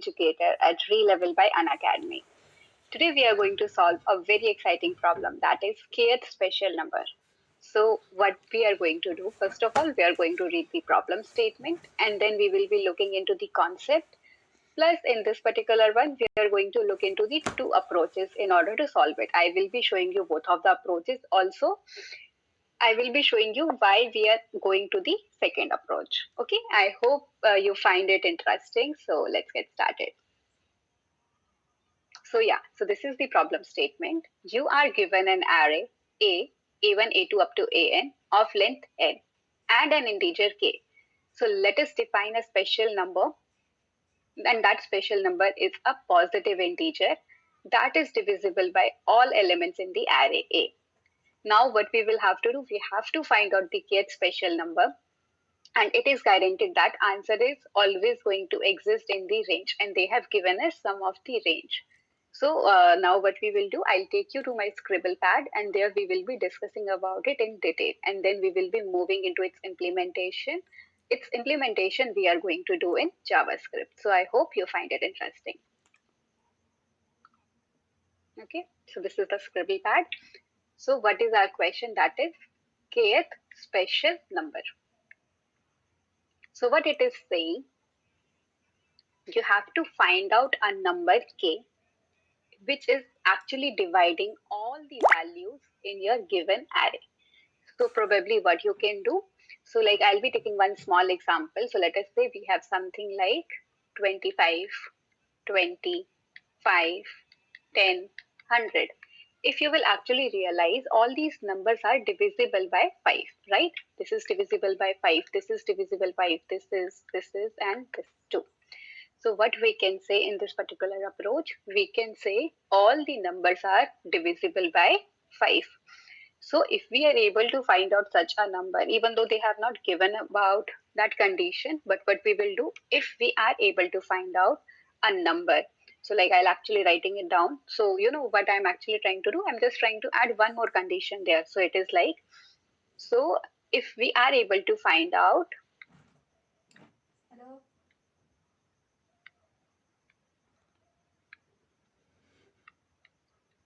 educator at Re-Level by Unacademy. Today we are going to solve a very exciting problem, that is kth special number. So what we are going to do, first of all, we are going to read the problem statement and then we will be looking into the concept. Plus in this particular one, we are going to look into the two approaches in order to solve it. I will be showing you both of the approaches. Also, I will be showing you why we are going to the second approach. Okay, I hope you find it interesting. So let's get started. So this is the problem statement. You are given an array A, A1, A2 up to AN of length n and an integer k. So let us define a special number, and that special number is a positive integer that is divisible by all elements in the array A. Now what we will have to do, we have to find out the kth special number, and it is guaranteed that answer is always going to exist in the range, and they have given us some of the range. So now what we will do, I'll take you to my scribble pad and there we will be discussing about it in detail, and then we will be moving into its implementation. Its implementation we are going to do in JavaScript. So I hope you find it interesting. Okay, so this is the scribble pad. So what is our question? That is kth special number. So what it is saying, you have to find out a number k which is actually dividing all the values in your given array. So probably what you can do, so like I'll be taking one small example. So let us say we have something like 25, 20, 5, 10, 100. If you will actually realize, all these numbers are divisible by 5, right? This is divisible by 5, this is divisible by this is, and this too. So what we can say in this particular approach, we can say all the numbers are divisible by 5. So if we are able to find out such a number, even though they have not given about that condition, but what we will do, if we are able to find out a number, so like I'll actually writing it down. So you know what I'm actually trying to do, I'm just trying to add one more condition there. So it is like, so if we are able to find out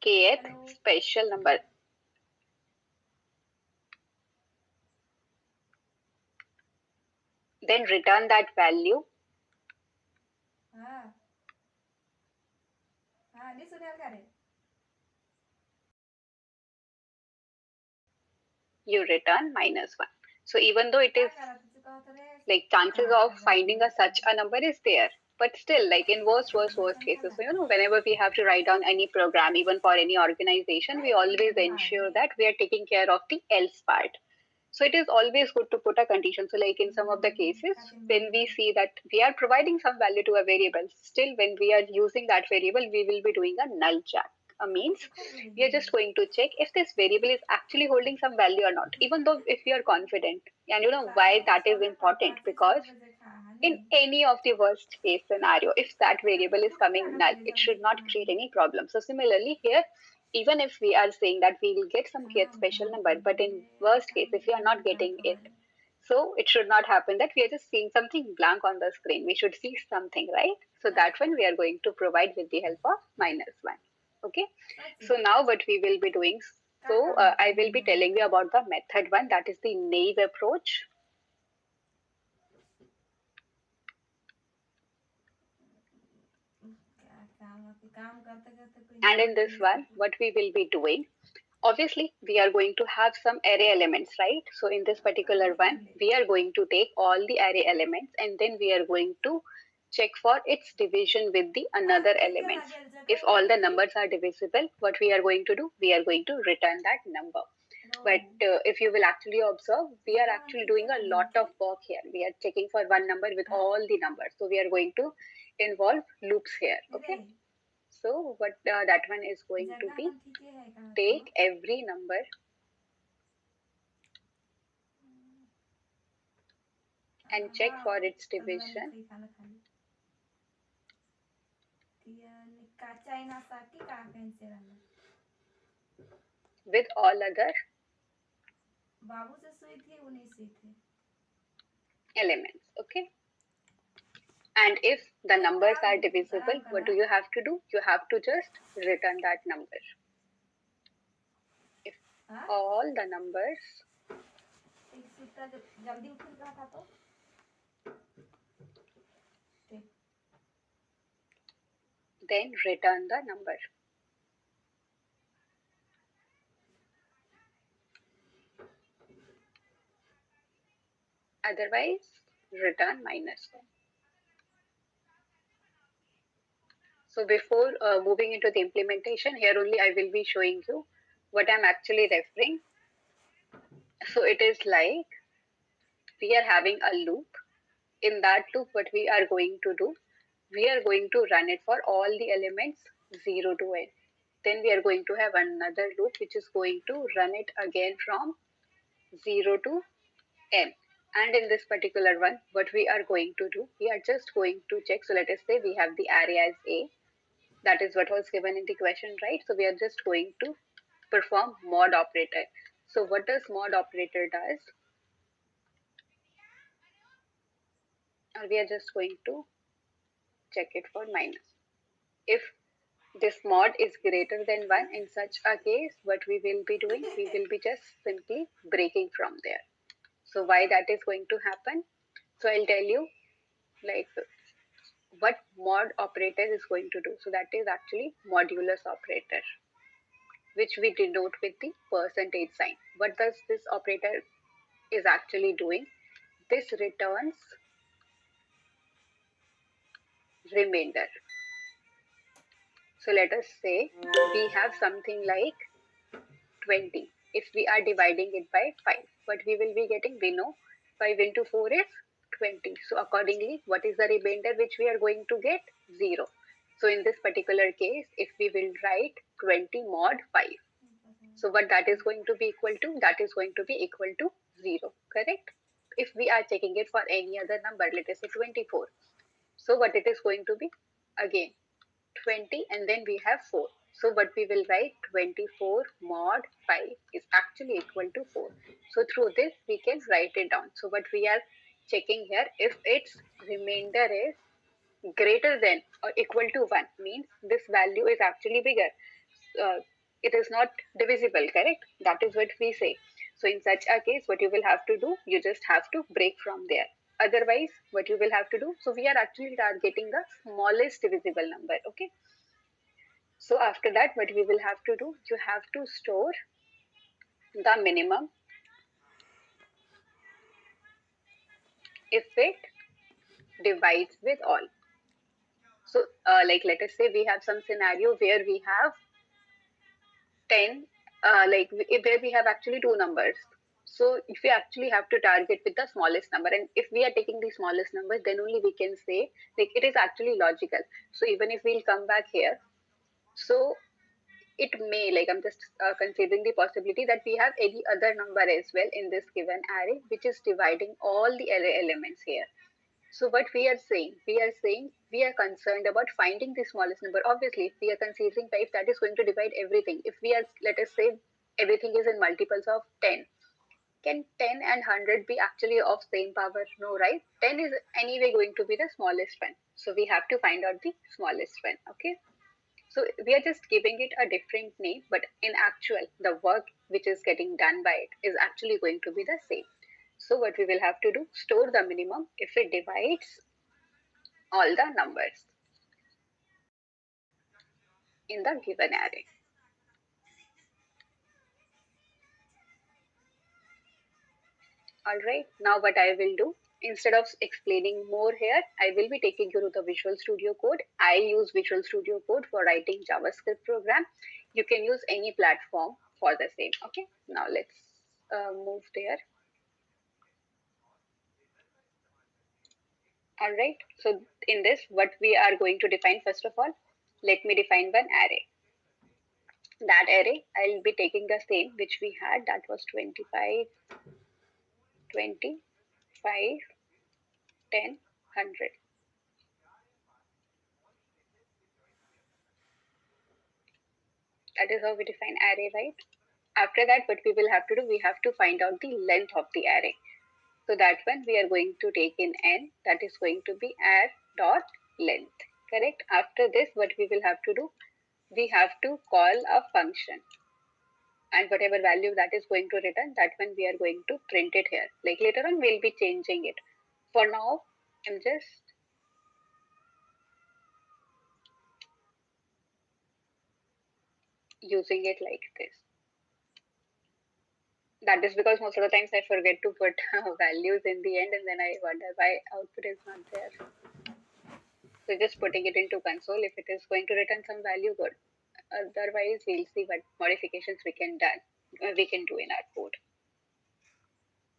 kth special number, then return that value you return -1. So even though it is like chances of finding such a number is there, but still like in worst cases, so you know, whenever we have to write down any program, even for any organization, we always ensure that we are taking care of the else part. So it is always good to put a condition. So like in some of the cases, when we see that we are providing some value to a variable, still when we are using that variable, we will be doing a null check. Means we are just going to check if this variable is actually holding some value or not, even though if we are confident. And you know why that is important? Because in any of the worst case scenario, if that variable is coming null, it should not create any problem. So similarly here, even if we are saying that we will get some kth special number, but in worst case, if we are not getting it, so it should not happen that we are just seeing something blank on the screen. We should see something, right? So that one we are going to provide with the help of -1. Okay. So now what we will be doing, so I will be telling you about the method one, that is the naive approach. And in this one, what we will be doing, obviously we are going to have some array elements, right? So in this particular one, we are going to take all the array elements and then we are going to check for its division with the another elements. If all the numbers are divisible, what we are going to do, we are going to return that number. But if you will actually observe, we are actually doing a lot of work here. We are checking for one number with all the numbers. So we are going to involve loops here. Okay. So what that one is going to be, take every number and check for its division with all other elements. Okay. And if the numbers are divisible, what do you have to do? You have to just return that number. If all the numbers then return the number. Otherwise, return -1. So before moving into the implementation, here only I will be showing you what I'm actually referring. So it is like we are having a loop. In that loop, what we are going to do, we are going to run it for all the elements 0 to n. Then we are going to have another loop which is going to run it again from 0 to n. And in this particular one, what we are going to do, we are just going to check. So let us say we have the array as A. That is what was given in the question, right? So we are just going to perform mod operator. So what does mod operator does? Or we are just going to check it for minus. If this mod is greater than 1, in such a case, what we will be doing, we will be just simply breaking from there. So why that is going to happen? So I'll tell you like what mod operator is going to do. So that is actually modulus operator, which we denote with the percentage sign. What does this operator is actually doing? This returns remainder. So let us say we have something like 20. If we are dividing it by 5, what we will be getting, we know 5 into 4 is 20. So accordingly, what is the remainder which we are going to get? 0. So in this particular case, if we will write 20 mod 5, so what that is going to be equal to? That is going to be equal to 0, correct? If we are checking it for any other number, let us say 24. So what it is going to be? Again, 20 and then we have 4. So what we will write, 24 mod 5 is actually equal to 4. So through this we can write it down. So what we are checking here, if its remainder is greater than or equal to 1, means this value is actually bigger. It is not divisible, correct? That is what we say. So in such a case, what you will have to do, you just have to break from there. Otherwise, what you will have to do, so we are actually targeting the smallest divisible number, okay? So after that, what we will have to do, you have to store the minimum if it divides with all. So like let us say we have some scenario where we have 10, where we have actually two numbers. So if we actually have to target with the smallest number, and if we are taking the smallest number, then only we can say like it is actually logical. So even if we'll come back here, so it may, like I'm just considering the possibility that we have any other number as well in this given array, which is dividing all the array elements here. So what we are saying we are concerned about finding the smallest number. Obviously, if we are considering 5, that is going to divide everything. If we are, let us say, everything is in multiples of 10, can 10 and 100 be actually of same power? No, right? 10 is anyway going to be the smallest one. So we have to find out the smallest one, okay? So we are just giving it a different name, but in actual, the work which is getting done by it is actually going to be the same. So what we will have to do, store the minimum if it divides all the numbers in the given array. Alright, now what I will do, instead of explaining more here, I will be taking you to the Visual Studio Code. I use Visual Studio Code for writing JavaScript program. You can use any platform for the same. Okay, now let's move there. Alright, so in this, what we are going to define, first of all, let me define one array. That array, I'll be taking the same which we had, that was 25, 25, 10, 100. That is how we define array, right? After that, what we will have to do, we have to find out the length of the array. So that one we are going to take in n, that is going to be add dot length. Correct? After this, what we will have to do? We have to call a function, and whatever value that is going to return, that one we are going to print it here. Like later on, we'll be changing it. For now, I'm just using it like this. That is because most of the times I forget to put values in the end, and then I wonder why output is not there. So just putting it into console. If it is going to return some value, good. Otherwise, we'll see what modifications we can do in our code.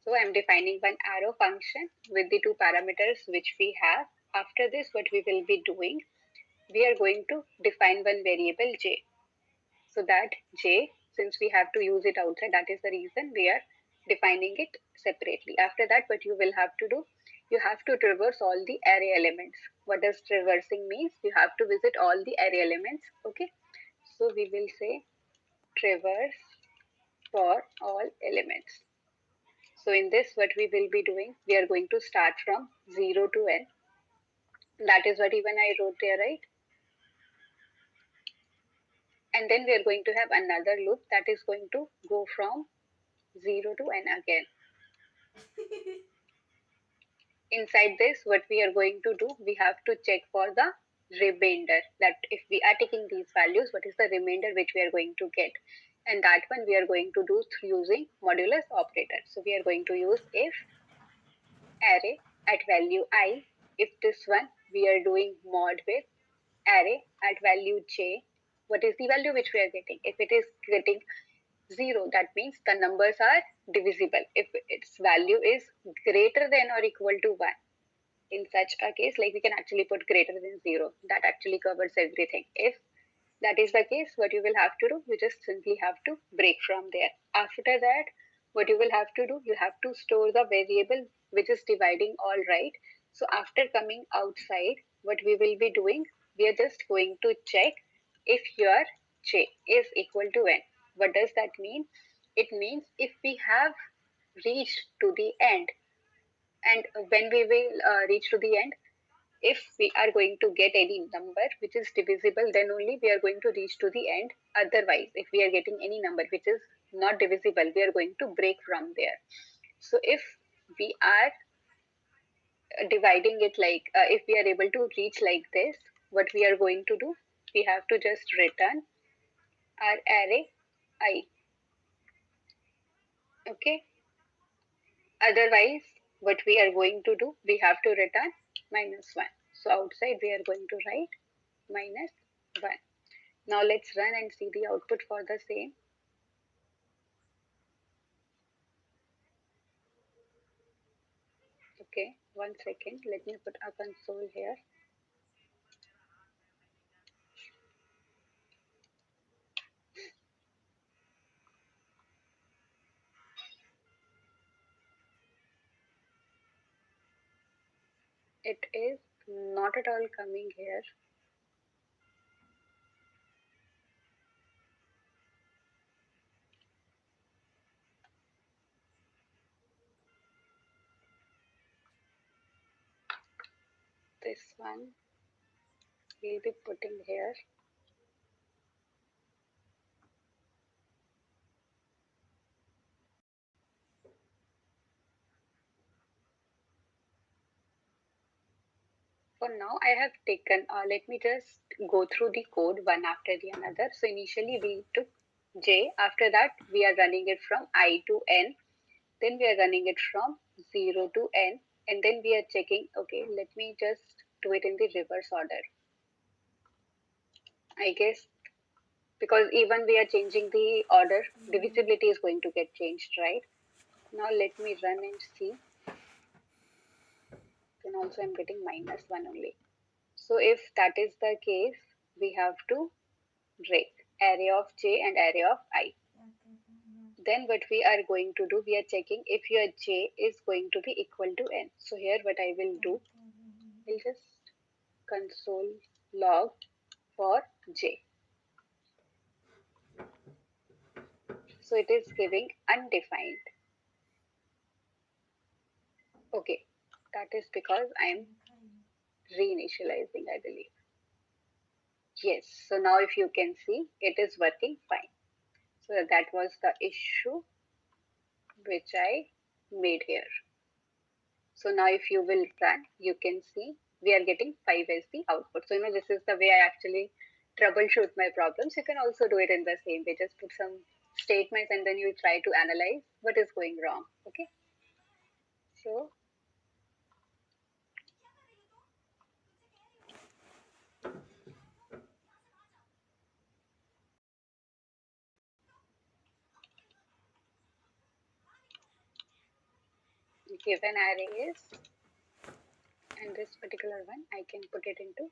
So I'm defining one arrow function with the two parameters which we have. After this, what we will be doing, we are going to define one variable j. So that j, since we have to use it outside, that is the reason we are defining it separately. After that, what you will have to do, you have to traverse all the array elements. What does traversing means? You have to visit all the array elements. Okay. So we will say traverse for all elements. So in this, what we will be doing, we are going to start from 0 to n. That is what even I wrote there, right? And then we are going to have another loop that is going to go from 0 to n again. Inside this, what we are going to do, we have to check for the remainder, that if we are taking these values, what is the remainder which we are going to get. And that one we are going to do through using modulus operator. So we are going to use if array at value I, if this one we are doing mod with array at value j, what is the value which we are getting? If it is getting 0, that means the numbers are divisible. If its value is greater than or equal to 1, in such a case, like we can actually put greater than 0. That actually covers everything. If that is the case, what you will have to do, you just simply have to break from there. After that, what you will have to do, you have to store the variable which is dividing all, right? So after coming outside, what we will be doing, we are just going to check if your j is equal to n. What does that mean? It means if we have reached to the end, and when we will reach to the end, if we are going to get any number which is divisible, then only we are going to reach to the end. Otherwise, if we are getting any number which is not divisible, we are going to break from there. So if we are dividing it like, if we are able to reach like this, what we are going to do, we have to just return our array I. Okay. Otherwise, what we are going to do, we have to return -1. So outside we are going to write -1. Now let's run and see the output for the same. Okay, 1 second. Let me put a console here. It is not at all coming here. This one we'll be putting here. For now, I have taken, let me just go through the code one after the another. So initially we took J. After that, we are running it from I to N. Then we are running it from 0 to N. And then we are checking, okay, let me just do it in the reverse order. I guess because even we are changing the order, divisibility is going to get changed, right? Now let me run and see. Then also I'm getting -1 only. So if that is the case, we have to break array of j and array of I. Then what we are going to do, we are checking if your j is going to be equal to n. So here what I will do, we'll just console log for j. So it is giving undefined. Okay, that is because I'm reinitializing, I believe. Yes, so now if you can see, it is working fine. So that was the issue which I made here. So now if you will run, you can see we are getting 5 as the output. So this is the way I actually troubleshoot my problems. You can also do it in the same way. Just put some statements and then you try to analyze what is going wrong. Okay. So given array is, and this particular one I can put it into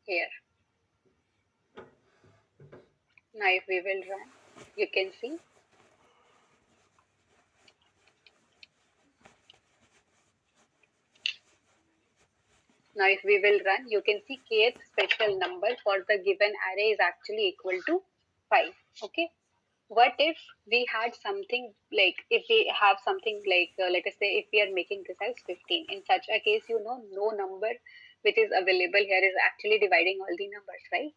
here. Now if we will run, you can see now if we will run, you can see kth special number for the given array is actually equal to 5. Okay. What if we had something like, if we have something like, let us say if we are making this as 15, in such a case, no number which is available here is actually dividing all the numbers, right?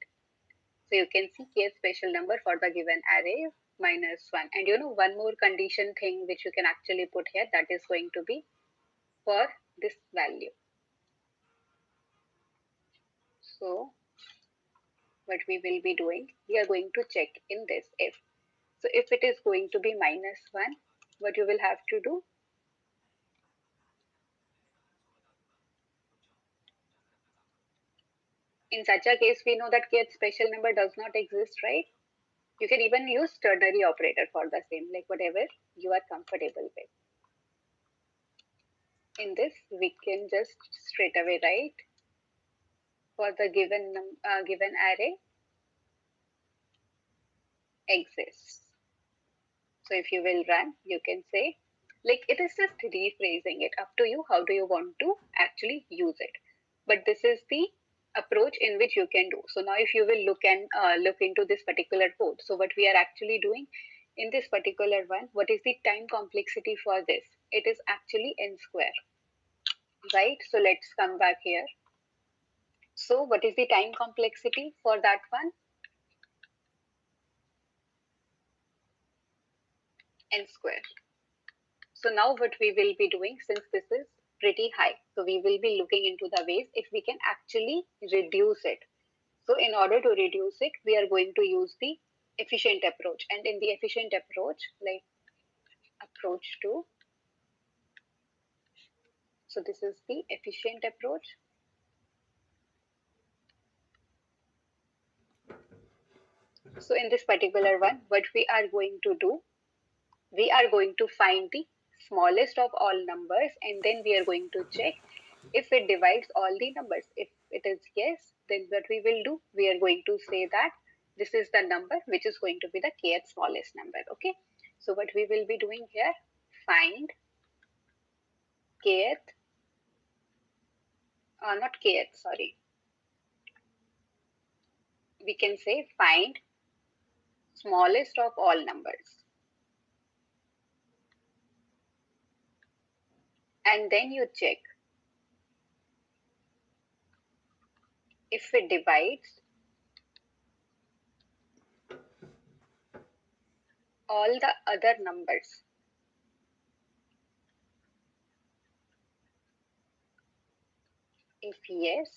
So you can see kth special number for the given array is -1. And one more condition thing which you can actually put here, that is going to be for this value. So what we will be doing, we are going to check in this if. So if it is going to be -1, what you will have to do, in such a case, we know that kth special number does not exist, right? You can even use ternary operator for the same, like whatever you are comfortable with. In this, we can just straight away write for the given array exists. So if you will run, you can say, like it is just rephrasing it. Up to you, how do you want to actually use it? But this is the approach in which you can do. So now if you will look into this particular code. So what we are actually doing in this particular one, what is the time complexity for this? It is actually n square, right? So let's come back here. So what is the time complexity for that one? N square. So now what we will be doing, since this is pretty high, so we will be looking into the ways if we can actually reduce it. So in order to reduce it, we are going to use the efficient approach. And in the efficient approach, like approach 2, so this is the efficient approach. So in this particular one, what we are going to do, we are going to find the smallest of all numbers, and then we are going to check if it divides all the numbers. If it is yes, then what we will do, we are going to say that this is the number which is going to be the kth smallest number. Okay. So what we will be doing here, find kth, not kth, sorry. We can say find smallest of all numbers. And then you check if it divides all the other numbers. If yes,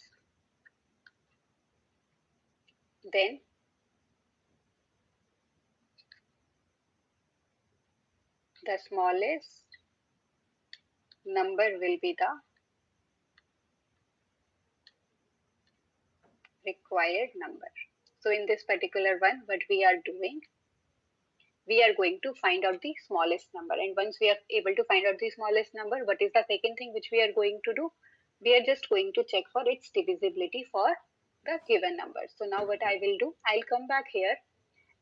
then the smallest number will be the required number. So in this particular one, what we are doing, we are going to find out the smallest number. And once we are able to find out the smallest number, what is the second thing which we are going to do? We are just going to check for its divisibility for the given number. So now what I will do, I'll come back here,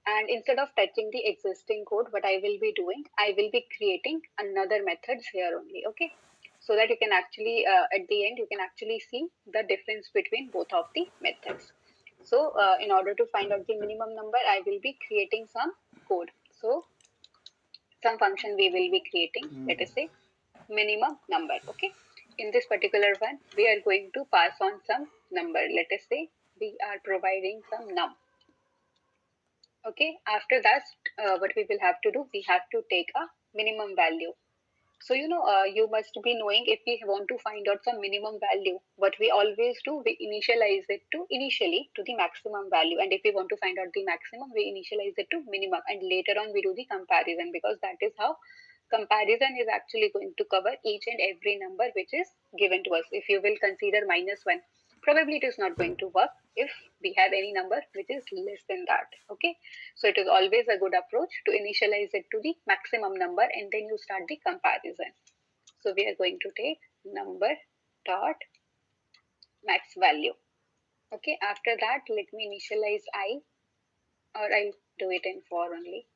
and instead of touching the existing code, what I will be doing, I will be creating another methods here only, okay? So that you can actually, at the end, you can actually see the difference between both of the methods. So in order to find out the minimum number, I will be creating some code. So some function we will be creating, let us say minimum number, okay? in this particular one, we are going to pass on some number. Let us say we are providing some num. Okay, after that, what we will have to do, we have to take a minimum value. So, you must be knowing if we want to find out some minimum value, what we always do, we initialize it to initially to the maximum value. And if we want to find out the maximum, we initialize it to minimum. And later on, we do the comparison, because that is how comparison is actually going to cover each and every number which is given to us. If you will consider -1, probably it is not going to work if we have any number which is less than that. Okay, so it is always a good approach to initialize it to the maximum number and then you start the comparison. So we are going to take number dot max value. Okay, after that, let me initialize I, or I'll do it in for only.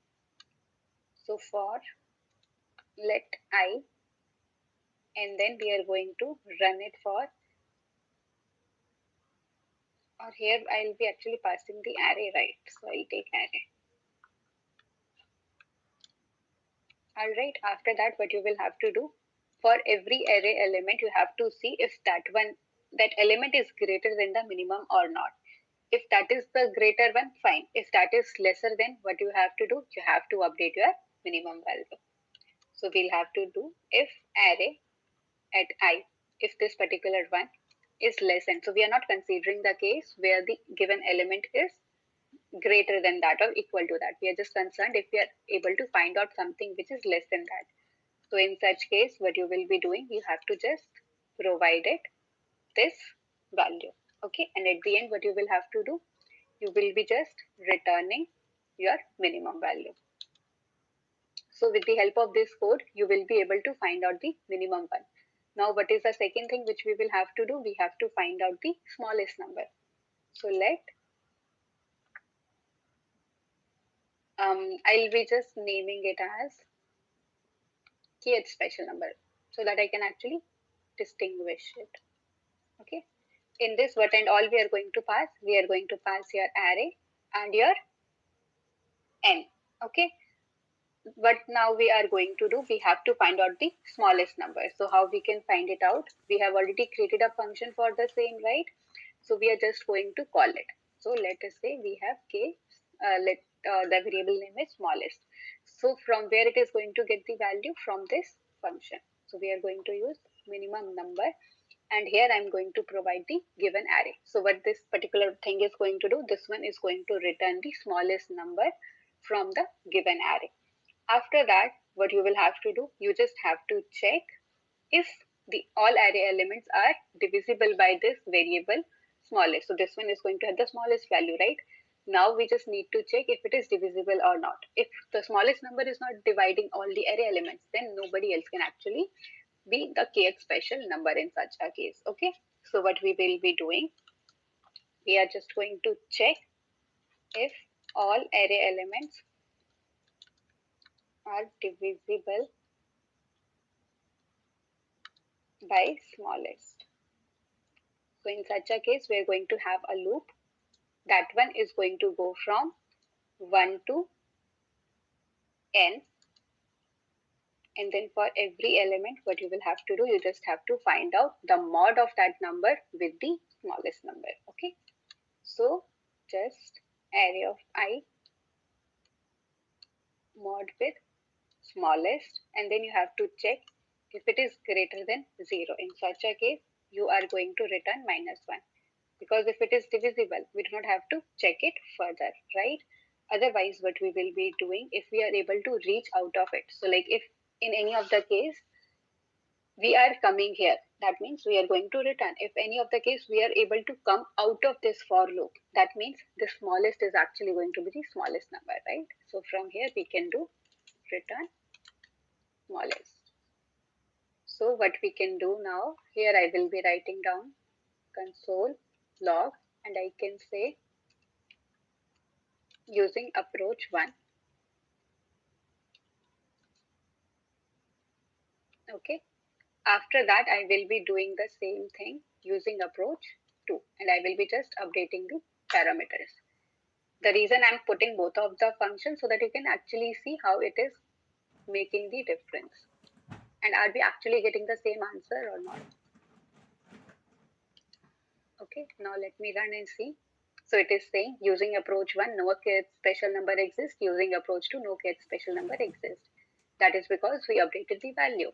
So for let I, and then we are going to run it for, or here I'll be actually passing the array, right? So I'll take array. Alright, after that, what you will have to do, for every array element, you have to see if that element is greater than the minimum or not. If that is the greater one, fine. If that is lesser, then what you have to do, you have to update your minimum value. So we'll have to do if array at I, if this particular one is less than. So we are not considering the case where the given element is greater than that or equal to that. We are just concerned if we are able to find out something which is less than that. So in such case, what you will be doing, you have to just provide it this value. Okay, and at the end, what you will have to do, you will be just returning your minimum value. So with the help of this code, you will be able to find out the minimum one. Now, what is the second thing which we will have to do? We have to find out the smallest number. So I'll be just naming it as kth special number so that I can actually distinguish it. Okay. In this, what and all we are going to pass? We are going to pass your array and your n. Okay. What now we are going to do, we have to find out the smallest number. So how we can find it out? We have already created a function for the same, right? So we are just going to call it. So let us say we have k, the variable name is smallest. So from where it is going to get the value? From this function. So we are going to use minimum number, and here I'm going to provide the given array. So what this particular thing is going to do, this one is going to return the smallest number from the given array. After that, what you will have to do, you just have to check if the all array elements are divisible by this variable smallest. So this one is going to have the smallest value, right? Now we just need to check if it is divisible or not. If the smallest number is not dividing all the array elements, then nobody else can actually be the kth special number in such a case. Okay, so what we will be doing, we are just going to check if all array elements are divisible by smallest. So in such a case, we are going to have a loop. That one is going to go from 1 to n, and then for every element, what you will have to do, you just have to find out the mod of that number with the smallest number. Okay, so just array of I mod with smallest, and then you have to check if it is greater than 0. In such a case, you are going to return -1, because if it is divisible, we do not have to check it further, right? Otherwise, what we will be doing, if we are able to reach out of it, so like if in any of the case we are coming here, that means we are going to return. If any of the case we are able to come out of this for loop, that means the smallest is actually going to be the smallest number, right? So from here we can do return smallest. So what we can do now, here I will be writing down console log, and I can say using approach 1. Okay. After that, I will be doing the same thing using approach 2, and I will be just updating the parameters. The reason I'm putting both of the functions so that you can actually see how it is making the difference. And are we actually getting the same answer or not? Okay, now let me run and see. So it is saying using approach 1, no kth special number exists. Using approach 2, no kth special number exists. That is because we updated the value.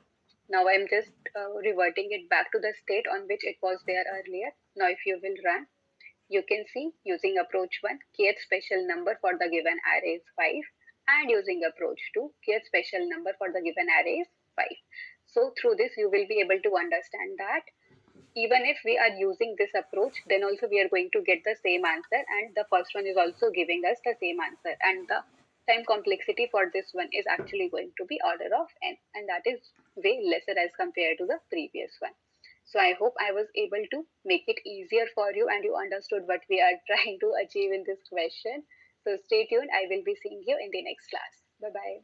Now I'm just reverting it back to the state on which it was there earlier. Now if you will run, you can see using approach 1, kth special number for the given array is 5, and using approach 2, kth special number for the given array is 5. So through this, you will be able to understand that even if we are using this approach, then also we are going to get the same answer, and the first one is also giving us the same answer, and the time complexity for this one is actually going to be order of n, and that is way lesser as compared to the previous one. So I hope I was able to make it easier for you and you understood what we are trying to achieve in this question. So stay tuned. I will be seeing you in the next class. Bye bye.